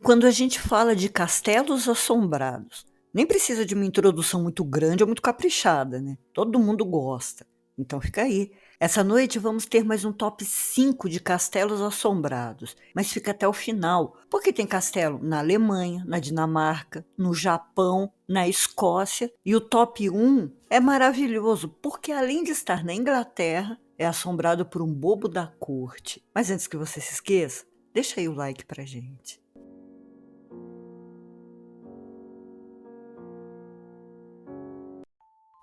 Quando a gente fala de castelos assombrados, nem precisa de uma introdução muito grande ou muito caprichada, né? Todo mundo gosta. Então fica aí. Essa noite vamos ter mais um top 5 de castelos assombrados, mas fica até o final, porque tem castelo na Alemanha, na Dinamarca, no Japão, na Escócia, e o top 1 é maravilhoso, porque além de estar na Inglaterra, é assombrado por um bobo da corte. Mas antes que você se esqueça, deixa aí o like pra gente.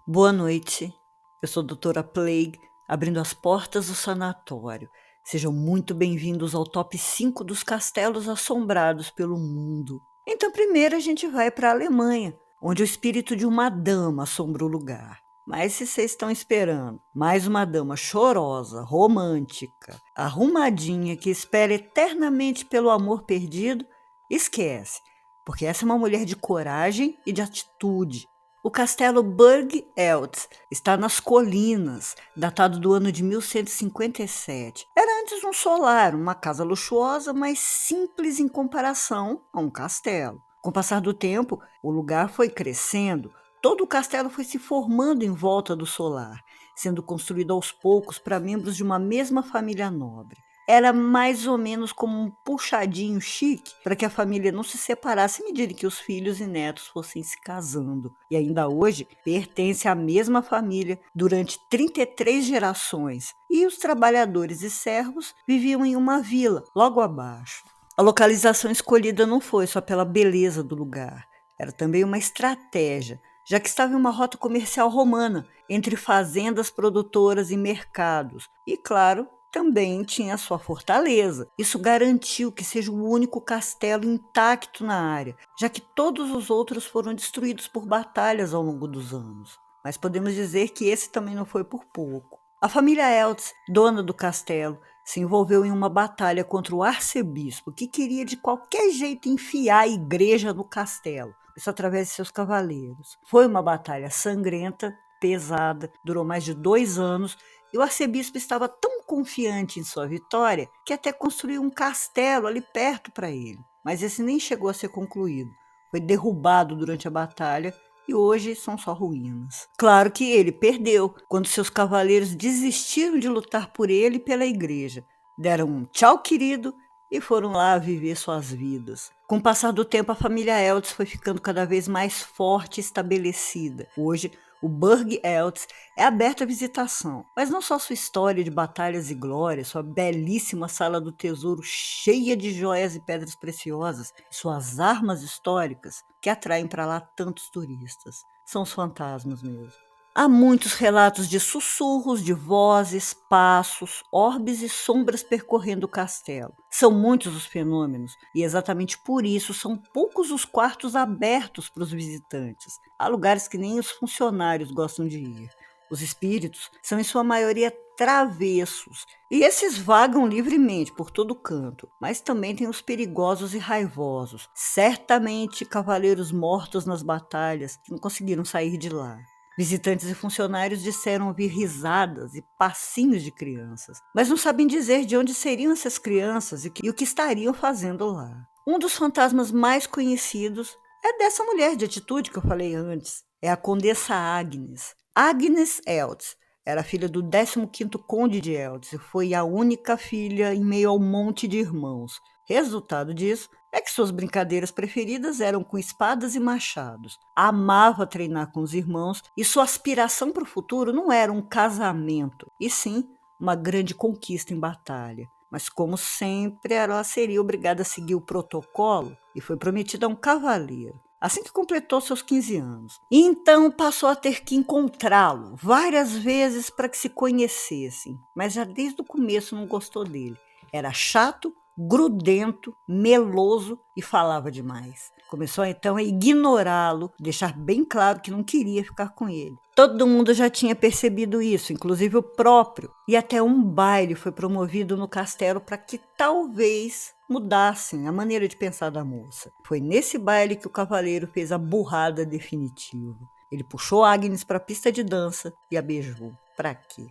Boa noite, eu sou a doutora Plague, abrindo as portas do sanatório. Sejam muito bem-vindos ao top 5 dos castelos assombrados pelo mundo. Então primeiro a gente vai para a Alemanha, onde o espírito de uma dama assombra o lugar. Mas se vocês estão esperando mais uma dama chorosa, romântica, arrumadinha, que espera eternamente pelo amor perdido, esquece, porque essa é uma mulher de coragem e de atitude. O castelo Burg Eltz está nas colinas, datado do ano de 1157. Era antes um solar, uma casa luxuosa, mas simples em comparação a um castelo. Com o passar do tempo, o lugar foi crescendo, todo o castelo foi se formando em volta do solar, sendo construído aos poucos para membros de uma mesma família nobre. Era mais ou menos como um puxadinho chique para que a família não se separasse à medida que os filhos e netos fossem se casando. E ainda hoje pertence à mesma família durante 33 gerações. E os trabalhadores e servos viviam em uma vila logo abaixo. A localização escolhida não foi só pela beleza do lugar, era também uma estratégia, já que estava em uma rota comercial romana, entre fazendas produtoras e mercados. E, claro, também tinha sua fortaleza. Isso garantiu que seja o único castelo intacto na área, já que todos os outros foram destruídos por batalhas ao longo dos anos. Mas podemos dizer que esse também não foi por pouco. A família Eltz, dona do castelo, se envolveu em uma batalha contra o arcebispo, que queria de qualquer jeito enfiar a igreja no castelo, isso através de seus cavaleiros. Foi uma batalha sangrenta, pesada, durou mais de 2 anos, e o arcebispo estava tão confiante em sua vitória que até construiu um castelo ali perto para ele. Mas esse nem chegou a ser concluído. Foi derrubado durante a batalha e hoje são só ruínas. Claro que ele perdeu quando seus cavaleiros desistiram de lutar por ele e pela igreja. Deram um tchau, querido, e foram lá viver suas vidas. Com o passar do tempo, a família Eltz foi ficando cada vez mais forte e estabelecida. Hoje, o Burg Eltz é aberto à visitação, mas não só sua história de batalhas e glórias, sua belíssima sala do tesouro cheia de joias e pedras preciosas, suas armas históricas que atraem para lá tantos turistas. São os fantasmas mesmo. Há muitos relatos de sussurros, de vozes, passos, orbes e sombras percorrendo o castelo. São muitos os fenômenos e exatamente por isso são poucos os quartos abertos para os visitantes. Há lugares que nem os funcionários gostam de ir. Os espíritos são em sua maioria travessos e esses vagam livremente por todo canto, mas também tem os perigosos e raivosos, certamente cavaleiros mortos nas batalhas que não conseguiram sair de lá. Visitantes e funcionários disseram ouvir risadas e passinhos de crianças, mas não sabem dizer de onde seriam essas crianças e o que estariam fazendo lá. Um dos fantasmas mais conhecidos é dessa mulher de atitude que eu falei antes. É a Condessa Agnes. Agnes Eltz era filha do 15º Conde de Eltz e foi a única filha em meio ao monte de irmãos. Resultado disso é que suas brincadeiras preferidas eram com espadas e machados. Amava treinar com os irmãos e sua aspiração para o futuro não era um casamento, e sim uma grande conquista em batalha. Mas, como sempre, ela seria obrigada a seguir o protocolo e foi prometida a um cavaleiro assim que completou seus 15 anos. E então passou a ter que encontrá-lo várias vezes para que se conhecessem, mas já desde o começo não gostou dele. Era chato, grudento, meloso e falava demais. Começou então a ignorá-lo, deixar bem claro que não queria ficar com ele. Todo mundo já tinha percebido isso, inclusive o próprio, e até um baile foi promovido no castelo para que talvez mudassem a maneira de pensar da moça. Foi nesse baile que o cavaleiro fez a burrada definitiva. Ele puxou Agnes para a pista de dança e a beijou. Pra quê?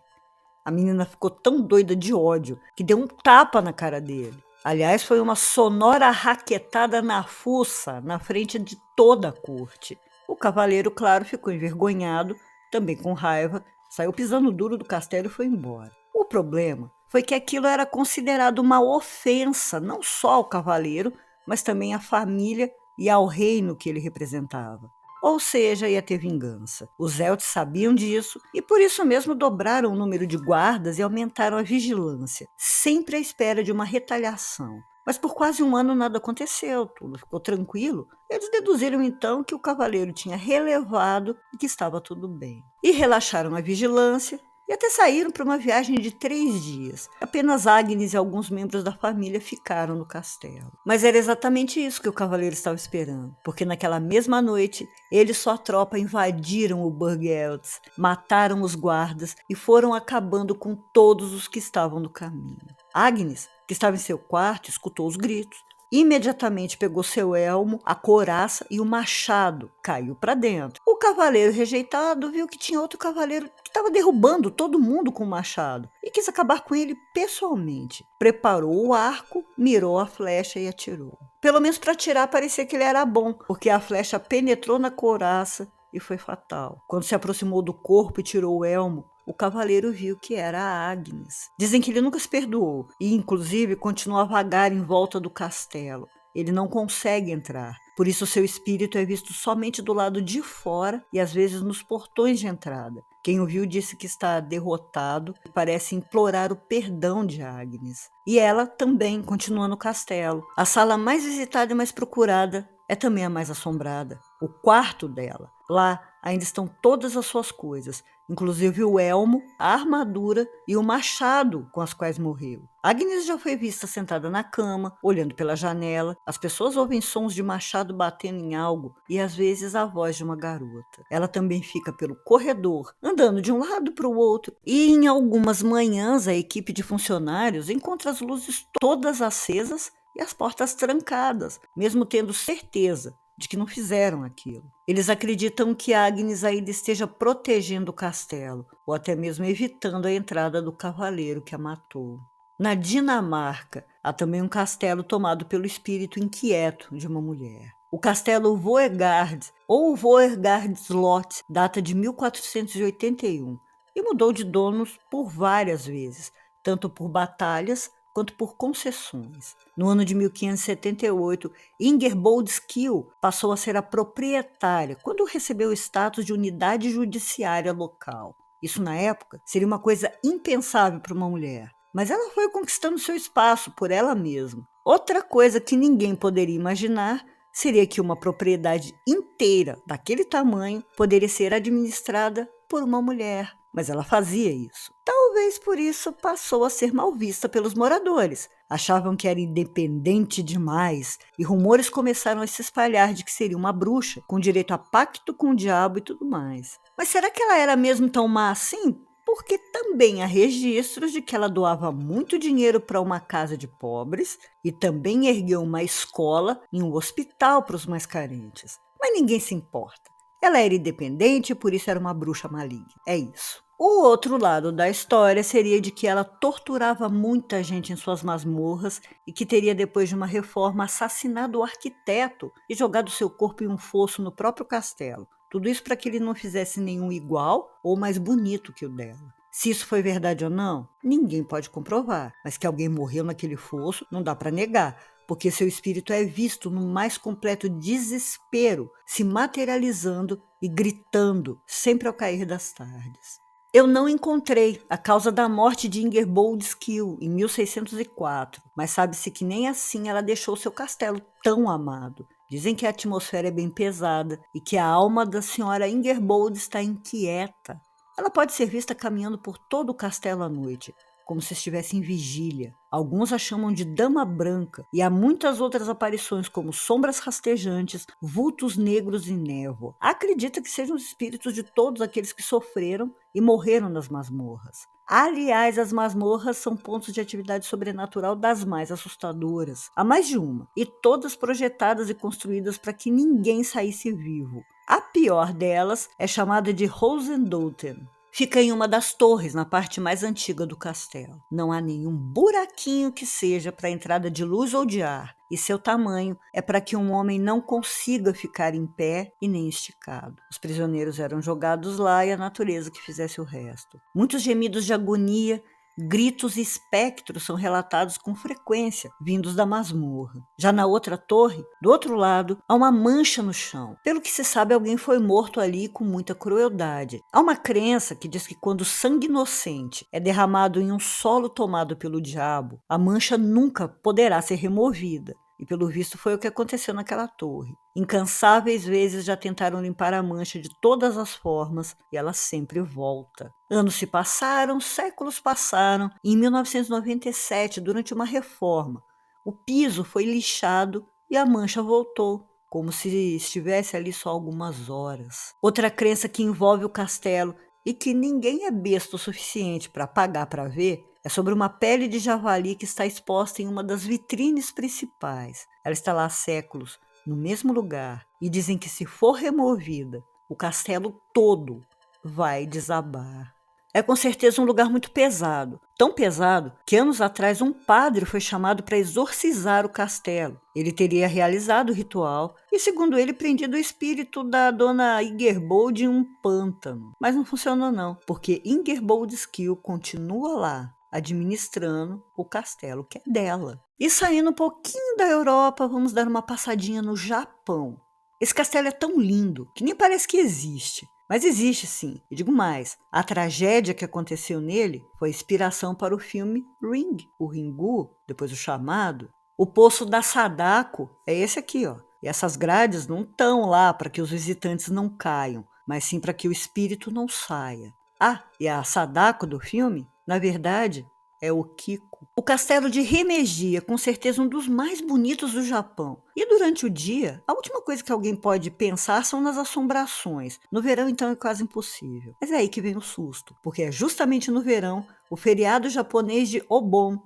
A menina ficou tão doida de ódio que deu um tapa na cara dele. Aliás, foi uma sonora raquetada na fuça, na frente de toda a corte. O cavaleiro, claro, ficou envergonhado, também com raiva, saiu pisando duro do castelo e foi embora. O problema foi que aquilo era considerado uma ofensa, não só ao cavaleiro, mas também à família e ao reino que ele representava. Ou seja, ia ter vingança. Os Eltes sabiam disso e por isso mesmo dobraram o número de guardas e aumentaram a vigilância, sempre à espera de uma retaliação. Mas por quase um ano nada aconteceu, tudo ficou tranquilo. Eles deduziram então que o cavaleiro tinha relevado e que estava tudo bem. E relaxaram a vigilância e até saíram para uma viagem de 3 dias. Apenas Agnes e alguns membros da família ficaram no castelo. Mas era exatamente isso que o cavaleiro estava esperando, porque naquela mesma noite, ele e sua tropa invadiram o Burg Eltz, mataram os guardas e foram acabando com todos os que estavam no caminho. Agnes, que estava em seu quarto, escutou os gritos. Imediatamente pegou seu elmo, a couraça e o machado, caiu para dentro. O cavaleiro rejeitado viu que tinha outro cavaleiro que estava derrubando todo mundo com o machado e quis acabar com ele pessoalmente. Preparou o arco, mirou a flecha e atirou. Pelo menos para atirar parecia que ele era bom, porque a flecha penetrou na couraça e foi fatal. Quando se aproximou do corpo e tirou o elmo, o cavaleiro viu que era a Agnes. Dizem que ele nunca se perdoou e, inclusive, continua a vagar em volta do castelo. Ele não consegue entrar, por isso seu espírito é visto somente do lado de fora e às vezes nos portões de entrada. Quem o viu disse que está derrotado e parece implorar o perdão de Agnes. E ela também continua no castelo. A sala mais visitada e mais procurada é também a mais assombrada. O quarto dela. Lá ainda estão todas as suas coisas, inclusive o elmo, a armadura e o machado com as quais morreu. Agnes já foi vista sentada na cama, olhando pela janela. As pessoas ouvem sons de machado batendo em algo e às vezes a voz de uma garota. Ela também fica pelo corredor, andando de um lado para o outro. E em algumas manhãs a equipe de funcionários encontra as luzes todas acesas e as portas trancadas, mesmo tendo certeza de que não fizeram aquilo. Eles acreditam que Agnes ainda esteja protegendo o castelo, ou até mesmo evitando a entrada do cavaleiro que a matou. Na Dinamarca, há também um castelo tomado pelo espírito inquieto de uma mulher. O castelo Voegard, ou Voegard Slot, data de 1481 e mudou de donos por várias vezes, tanto por batalhas quanto por concessões. No ano de 1578, Inger Boldskill passou a ser a proprietária quando recebeu o status de unidade judiciária local. Isso, na época, seria uma coisa impensável para uma mulher, mas ela foi conquistando seu espaço por ela mesma. Outra coisa que ninguém poderia imaginar seria que uma propriedade inteira daquele tamanho poderia ser administrada por uma mulher, mas ela fazia isso. Talvez por isso passou a ser mal vista pelos moradores. Achavam que era independente demais e rumores começaram a se espalhar de que seria uma bruxa, com direito a pacto com o diabo e tudo mais. Mas será que ela era mesmo tão má assim? Porque também há registros de que ela doava muito dinheiro para uma casa de pobres e também ergueu uma escola e um hospital para os mais carentes. Mas ninguém se importa. Ela era independente e por isso era uma bruxa maligna. É isso. O outro lado da história seria de que ela torturava muita gente em suas masmorras e que teria, depois de uma reforma, assassinado o arquiteto e jogado seu corpo em um fosso no próprio castelo. Tudo isso para que ele não fizesse nenhum igual ou mais bonito que o dela. Se isso foi verdade ou não, ninguém pode comprovar, mas que alguém morreu naquele fosso não dá para negar, porque seu espírito é visto no mais completo desespero, se materializando e gritando sempre ao cair das tardes. Eu não encontrei a causa da morte de Inger Boldskill em 1604, mas sabe-se que nem assim ela deixou seu castelo tão amado. Dizem que a atmosfera é bem pesada e que a alma da senhora Ingerbold está inquieta. Ela pode ser vista caminhando por todo o castelo à noite, como se estivesse em vigília. Alguns a chamam de Dama Branca, e há muitas outras aparições como sombras rastejantes, vultos negros e névoa. Acredita que sejam os espíritos de todos aqueles que sofreram e morreram nas masmorras. Aliás, as masmorras são pontos de atividade sobrenatural das mais assustadoras. Há mais de uma, e todas projetadas e construídas para que ninguém saísse vivo. A pior delas é chamada de Rosendoten. Fica em uma das torres, na parte mais antiga do castelo. Não há nenhum buraquinho que seja para entrada de luz ou de ar, e seu tamanho é para que um homem não consiga ficar em pé e nem esticado. Os prisioneiros eram jogados lá e a natureza que fizesse o resto. Muitos gemidos de agonia, gritos e espectros são relatados com frequência, vindos da masmorra. Já na outra torre, do outro lado, há uma mancha no chão. Pelo que se sabe, alguém foi morto ali com muita crueldade. Há uma crença que diz que quando sangue inocente é derramado em um solo tomado pelo diabo, a mancha nunca poderá ser removida. E pelo visto foi o que aconteceu naquela torre. Incansáveis vezes já tentaram limpar a mancha de todas as formas e ela sempre volta. Anos se passaram, séculos passaram, e em 1997, durante uma reforma, o piso foi lixado e a mancha voltou, como se estivesse ali só algumas horas. Outra crença que envolve o castelo e que ninguém é besta o suficiente para pagar para ver é sobre uma pele de javali que está exposta em uma das vitrines principais. Ela está lá há séculos, no mesmo lugar, e dizem que se for removida, o castelo todo vai desabar. É com certeza um lugar muito pesado, tão pesado que anos atrás um padre foi chamado para exorcizar o castelo. Ele teria realizado o ritual e, segundo ele, prendido o espírito da dona Ingerbold em um pântano. Mas não funcionou não, porque Ingerbold Skill continua lá, administrando o castelo que é dela. E saindo um pouquinho da Europa, vamos dar uma passadinha no Japão. Esse castelo é tão lindo que nem parece que existe. Mas existe sim, e digo mais, a tragédia que aconteceu nele foi inspiração para o filme Ring, o Ringu, depois o Chamado. O poço da Sadako é esse aqui, ó. E essas grades não estão lá para que os visitantes não caiam, mas sim para que o espírito não saia. Ah, e a Sadako do filme, na verdade, é o Kiko. O castelo de Himeji é com certeza um dos mais bonitos do Japão. E durante o dia, a última coisa que alguém pode pensar são nas assombrações. No verão, então, é quase impossível. Mas é aí que vem o susto, porque é justamente no verão, o feriado japonês de Obon,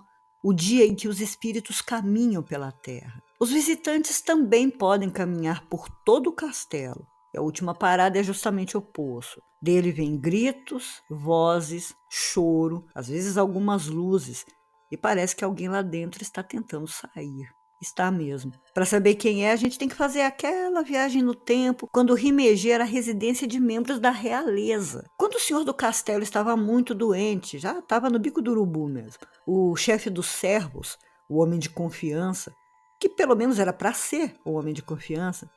o dia em que os espíritos caminham pela terra. Os visitantes também podem caminhar por todo o castelo. E a última parada é justamente o poço. Dele vem gritos, vozes, choro, às vezes algumas luzes, e parece que alguém lá dentro está tentando sair. Está mesmo. Para saber quem é, a gente tem que fazer aquela viagem no tempo, quando Himeji era a residência de membros da realeza. Quando o senhor do castelo estava muito doente, já estava no bico do urubu mesmo, o chefe dos servos, o homem de confiança, que pelo menos era para ser o homem de confiança,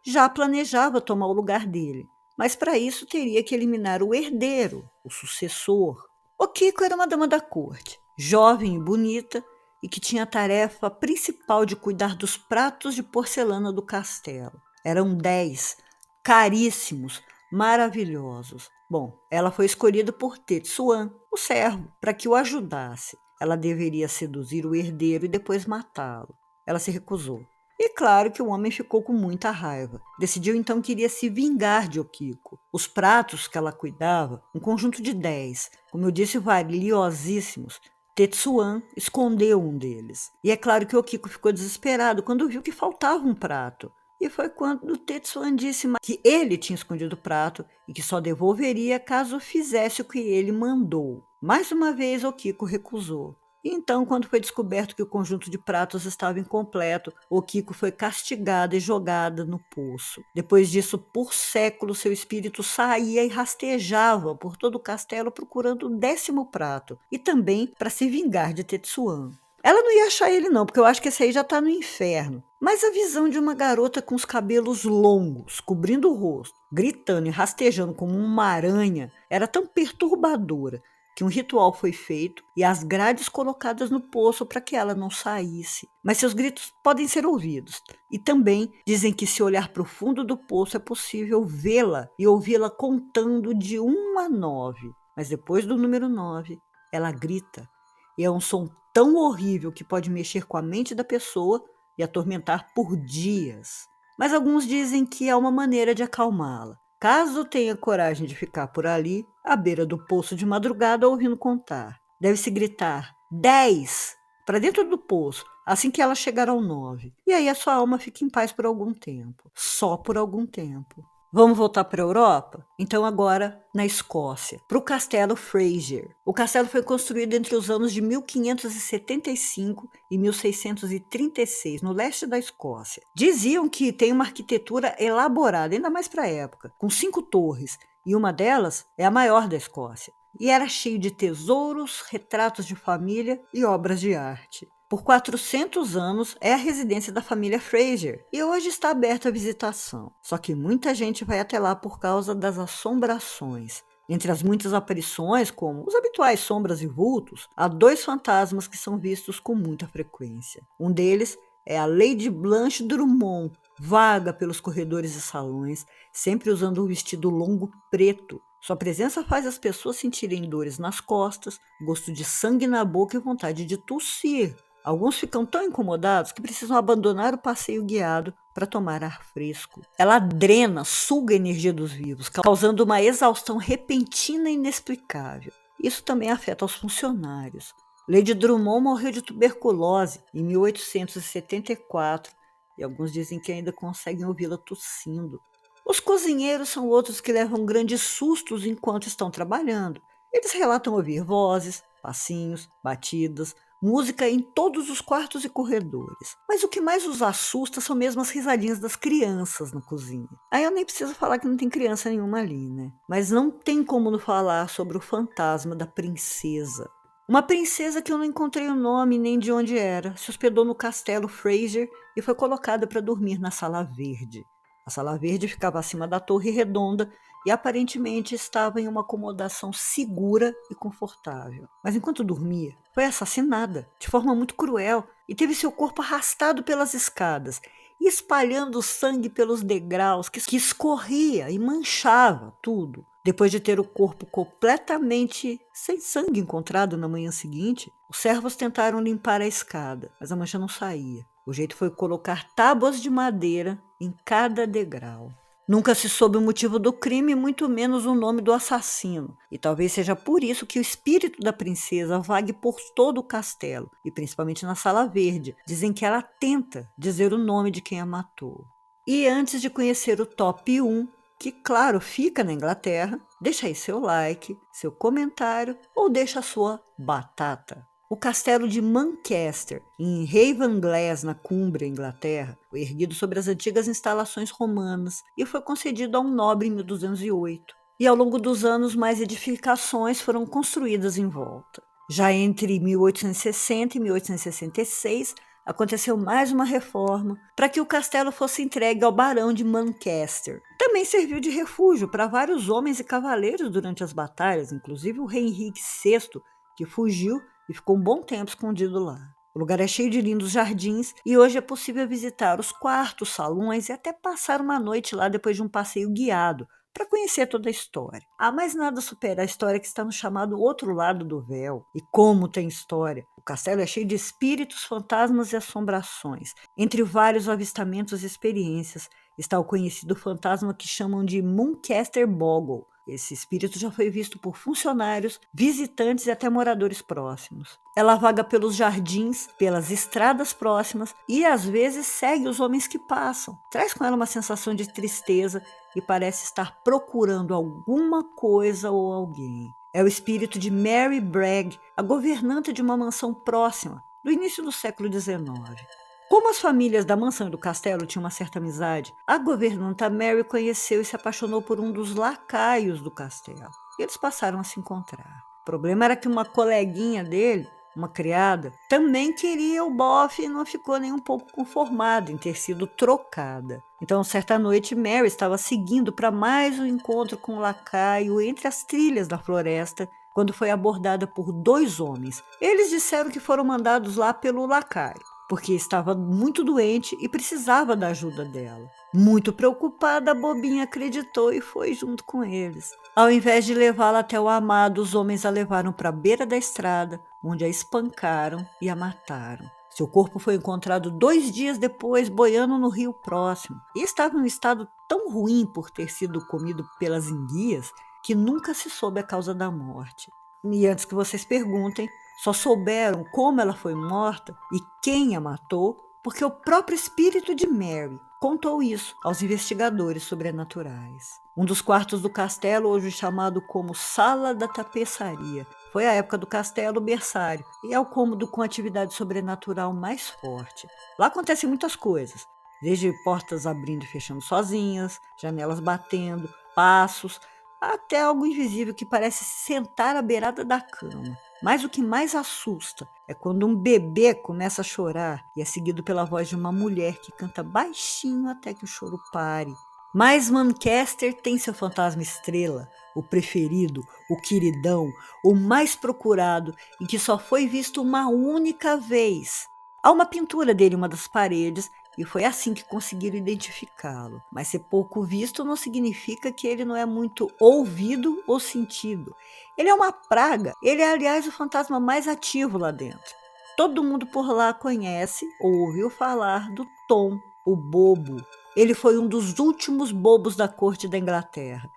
já planejava tomar o lugar dele. Mas para isso teria que eliminar o herdeiro, o sucessor. O Kiko era uma dama da corte, jovem e bonita, e que tinha a tarefa principal de cuidar dos pratos de porcelana do castelo. Eram 10, caríssimos, maravilhosos. Bom, ela foi escolhida por Tetsuan, o servo, para que o ajudasse. Ela deveria seduzir o herdeiro e depois matá-lo. Ela se recusou. E claro que o homem ficou com muita raiva. Decidiu então que iria se vingar de Okiko. Os pratos que ela cuidava, um conjunto de 10, como eu disse, valiosíssimos, Tetsuan escondeu um deles. E é claro que Okiko ficou desesperado quando viu que faltava um prato. E foi quando Tetsuan disse que ele tinha escondido o prato e que só devolveria caso fizesse o que ele mandou. Mais uma vez, Okiko recusou. E então, quando foi descoberto que o conjunto de pratos estava incompleto, Okiko foi castigada e jogada no poço. Depois disso, por séculos, seu espírito saía e rastejava por todo o castelo procurando o 10º prato, e também para se vingar de Tetsuan. Ela não ia achar ele não, porque eu acho que esse aí já está no inferno. Mas a visão de uma garota com os cabelos longos, cobrindo o rosto, gritando e rastejando como uma aranha, era tão perturbadora que um ritual foi feito e as grades colocadas no poço para que ela não saísse. Mas seus gritos podem ser ouvidos. E também dizem que se olhar para o fundo do poço é possível vê-la e ouvi-la contando de 1 a 9. Mas depois do número 9, ela grita. E é um som tão horrível que pode mexer com a mente da pessoa e atormentar por dias. Mas alguns dizem que é uma maneira de acalmá-la. Caso tenha coragem de ficar por ali, à beira do poço de madrugada, ouvindo contar. Deve-se gritar 10 para dentro do poço, assim que ela chegar ao 9. E aí a sua alma fica em paz por algum tempo. Só por algum tempo. Vamos voltar para a Europa? Então agora na Escócia, para o Castelo Fraser. O castelo foi construído entre os anos de 1575 e 1636, no leste da Escócia. Diziam que tem uma arquitetura elaborada, ainda mais para a época, com 5 torres, e uma delas é a maior da Escócia. E era cheio de tesouros, retratos de família e obras de arte. Por 400 anos é a residência da família Fraser e hoje está aberta à visitação. Só que muita gente vai até lá por causa das assombrações. Entre as muitas aparições, como os habituais sombras e vultos, há 2 fantasmas que são vistos com muita frequência. Um deles é a Lady Blanche Drummond, vaga pelos corredores e salões, sempre usando um vestido longo preto. Sua presença faz as pessoas sentirem dores nas costas, gosto de sangue na boca e vontade de tossir. Alguns ficam tão incomodados que precisam abandonar o passeio guiado para tomar ar fresco. Ela drena, suga a energia dos vivos, causando uma exaustão repentina e inexplicável. Isso também afeta os funcionários. Lady Drummond morreu de tuberculose em 1874 e alguns dizem que ainda conseguem ouvi-la tossindo. Os cozinheiros são outros que levam grandes sustos enquanto estão trabalhando. Eles relatam ouvir vozes, passinhos, batidas, música em todos os quartos e corredores. Mas o que mais os assusta são mesmo as risadinhas das crianças na cozinha. Aí eu nem preciso falar que não tem criança nenhuma ali, né? Mas não tem como não falar sobre o fantasma da princesa. Uma princesa que eu não encontrei o nome nem de onde era, se hospedou no castelo Fraser e foi colocada para dormir na Sala Verde. A Sala Verde ficava acima da Torre Redonda e aparentemente estava em uma acomodação segura e confortável. Mas enquanto dormia, foi assassinada de forma muito cruel e teve seu corpo arrastado pelas escadas, espalhando sangue pelos degraus que escorria e manchava tudo. Depois de ter o corpo completamente sem sangue encontrado na manhã seguinte, os servos tentaram limpar a escada, mas a mancha não saía. O jeito foi colocar tábuas de madeira em cada degrau. Nunca se soube o motivo do crime, muito menos o nome do assassino. E talvez seja por isso que o espírito da princesa vague por todo o castelo, e principalmente na Sala Verde. Dizem que ela tenta dizer o nome de quem a matou. E antes de conhecer o top 1, que claro fica na Inglaterra, deixa aí seu like, seu comentário ou deixa a sua batata. O castelo de Manchester, em Ravenglass, na Cumbria, Inglaterra, foi erguido sobre as antigas instalações romanas e foi concedido a um nobre em 1208. E ao longo dos anos, mais edificações foram construídas em volta. Já entre 1860 e 1866, aconteceu mais uma reforma para que o castelo fosse entregue ao barão de Manchester. Também serviu de refúgio para vários homens e cavaleiros durante as batalhas, inclusive o rei Henrique VI, que fugiu e ficou um bom tempo escondido lá. O lugar é cheio de lindos jardins e hoje é possível visitar os quartos, salões e até passar uma noite lá depois de um passeio guiado para conhecer toda a história. Mas nada supera a história que está no chamado Outro Lado do Véu. E como tem história! O castelo é cheio de espíritos, fantasmas e assombrações. Entre vários avistamentos e experiências está o conhecido fantasma que chamam de Muncaster Bogle. Esse espírito já foi visto por funcionários, visitantes e até moradores próximos. Ela vaga pelos jardins, pelas estradas próximas e às vezes segue os homens que passam. Traz com ela uma sensação de tristeza e parece estar procurando alguma coisa ou alguém. É o espírito de Mary Bragg, a governanta de uma mansão próxima, do início do século XIX. Como as famílias da mansão e do castelo tinham uma certa amizade, a governanta Mary conheceu e se apaixonou por um dos lacaios do castelo. E eles passaram a se encontrar. O problema era que uma coleguinha dele, uma criada, também queria o bofe e não ficou nem um pouco conformada em ter sido trocada. Então, certa noite, Mary estava seguindo para mais um encontro com o lacaio entre as trilhas da floresta, quando foi abordada por 2 homens. Eles disseram que foram mandados lá pelo lacaio, porque estava muito doente e precisava da ajuda dela. Muito preocupada, a bobinha acreditou e foi junto com eles. Ao invés de levá-la até o amado, os homens a levaram para a beira da estrada, onde a espancaram e a mataram. Seu corpo foi encontrado 2 dias depois, boiando no rio próximo, e estava em um estado tão ruim por ter sido comido pelas enguias que nunca se soube a causa da morte. E antes que vocês perguntem, só souberam como ela foi morta e quem a matou, porque o próprio espírito de Mary, contou isso aos investigadores sobrenaturais. Um dos quartos do castelo, hoje chamado como Sala da Tapeçaria, foi a época do castelo berçário e é o cômodo com atividade sobrenatural mais forte. Lá acontecem muitas coisas, desde portas abrindo e fechando sozinhas, janelas batendo, passos, até algo invisível que parece se sentar à beirada da cama. Mas o que mais assusta é quando um bebê começa a chorar e é seguido pela voz de uma mulher que canta baixinho até que o choro pare. Mas Manchester tem seu fantasma estrela, o preferido, o queridão, o mais procurado e que só foi visto uma única vez. Há uma pintura dele em uma das paredes e foi assim que conseguiram identificá-lo. Mas ser pouco visto não significa que ele não é muito ouvido ou sentido. Ele é uma praga. Ele é, aliás, o fantasma mais ativo lá dentro. Todo mundo por lá conhece ou ouviu falar do Tom, o bobo. Ele foi um dos últimos bobos da corte da Inglaterra.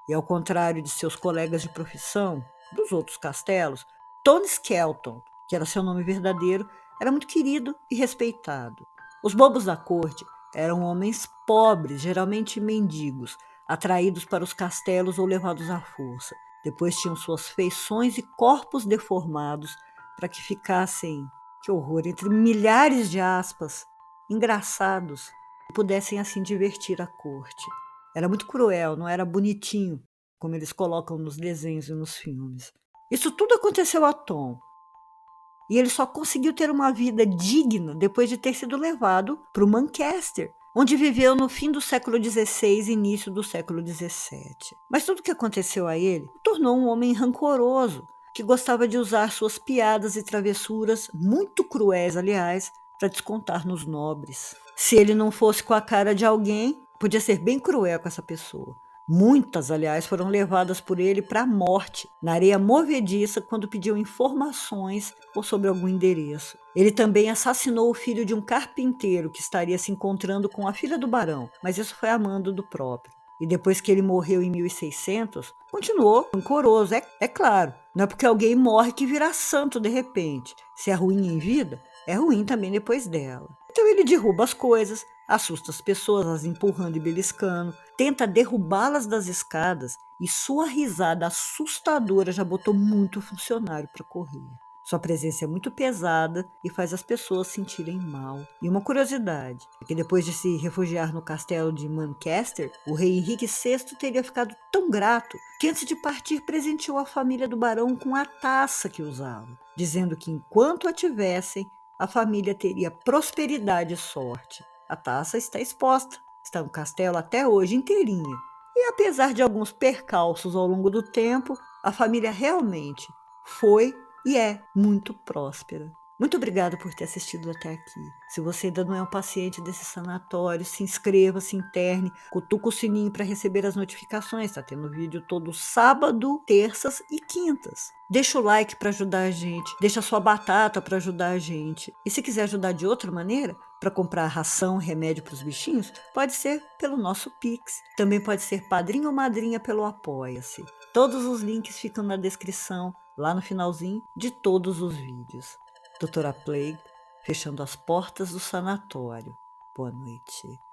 E ao contrário de seus colegas de profissão, dos outros castelos, Tony Skelton, que era seu nome verdadeiro, era muito querido e respeitado. Os bobos da corte eram homens pobres, geralmente mendigos, atraídos para os castelos ou levados à força. Depois tinham suas feições e corpos deformados para que ficassem, que horror, entre milhares de aspas, engraçados e pudessem assim divertir a corte. Era muito cruel, não era bonitinho, como eles colocam nos desenhos e nos filmes. Isso tudo aconteceu a Tom. E ele só conseguiu ter uma vida digna depois de ter sido levado para o Manchester, onde viveu no fim do século XVI e início do século XVII. Mas tudo o que aconteceu a ele o tornou um homem rancoroso, que gostava de usar suas piadas e travessuras, muito cruéis, aliás, para descontar nos nobres. Se ele não fosse com a cara de alguém, podia ser bem cruel com essa pessoa. Muitas, aliás, foram levadas por ele para a morte, na areia movediça, quando pediam informações ou sobre algum endereço. Ele também assassinou o filho de um carpinteiro que estaria se encontrando com a filha do barão, mas isso foi a mando do próprio. E depois que ele morreu em 1600, continuou rancoroso, é claro. Não é porque alguém morre que vira santo de repente. Se é ruim em vida, é ruim também depois dela. Então ele derruba as coisas, assusta as pessoas, as empurrando e beliscando, tenta derrubá-las das escadas e sua risada assustadora já botou muito funcionário para correr. Sua presença é muito pesada e faz as pessoas sentirem mal. E uma curiosidade é que depois de se refugiar no castelo de Manchester, o rei Henrique VI teria ficado tão grato que antes de partir presenteou a família do barão com a taça que usava, dizendo que enquanto a tivessem, a família teria prosperidade e sorte. A taça está exposta, está no castelo até hoje inteirinha. E apesar de alguns percalços ao longo do tempo, a família realmente foi e é muito próspera. Muito obrigada por ter assistido até aqui. Se você ainda não é um paciente desse sanatório, se inscreva, se interne, cutuca o sininho para receber as notificações. Está tendo vídeo todo sábado, terças e quintas. Deixa o like para ajudar a gente, deixa a sua batata para ajudar a gente. E se quiser ajudar de outra maneira, para comprar ração, remédio para os bichinhos, pode ser pelo nosso Pix. Também pode ser padrinho ou madrinha pelo Apoia-se. Todos os links ficam na descrição, lá no finalzinho de todos os vídeos. Doutora Plague, fechando as portas do sanatório. Boa noite.